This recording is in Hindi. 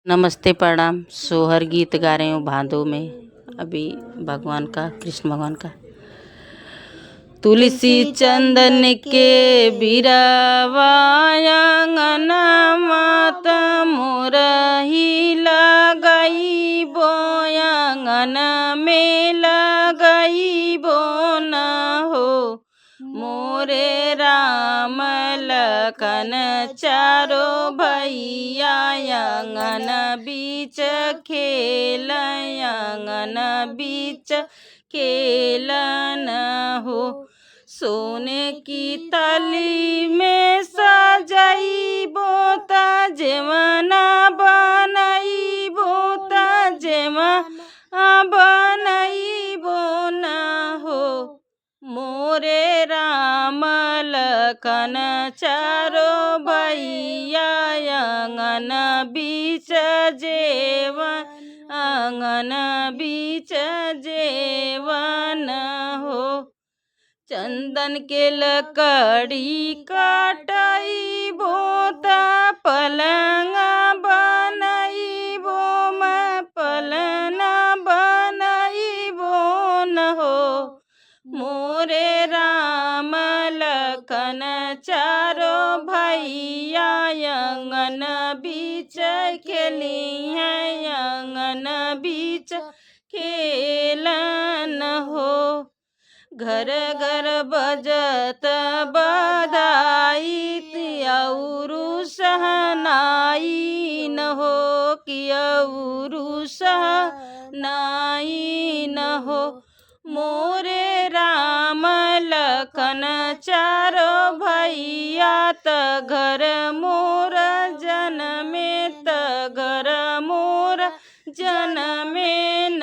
नमस्ते प्रणाम। सोहर गीत गा रही हूँ भादों में। अभी भगवान का, कृष्ण भगवान का। तुलसी चंदन के बिरवा आंगन मात मोरही लगाई बो, आंगन में लगाई बो न हो। मोरे राम लखन चारो भैया आंगन बीच खेल, आंगन बीच खेलन हो। सोने की थाली में सजाई बोता जेवना बनाई बोता जेवना बनाई बोना हो। मोरे राम लखन चारो भैया आंगन बीच जेवन, आंगन बीच जेवन हो। चंदन के लकड़ी काटाई बोता पलंग बनाई बो, मैं पलना बनाई बो न हो। मोरे राम लखन चारो भैया आंगन बीच खेली है, आंगन बीच खेलन हो। घर घर बजत बधाई तियौरु सहनाई न हो, कियौरु सहनाई न हो। मोरे राम लखन चारो भैया त घर मोर जनमे, त घर मोर जनमे न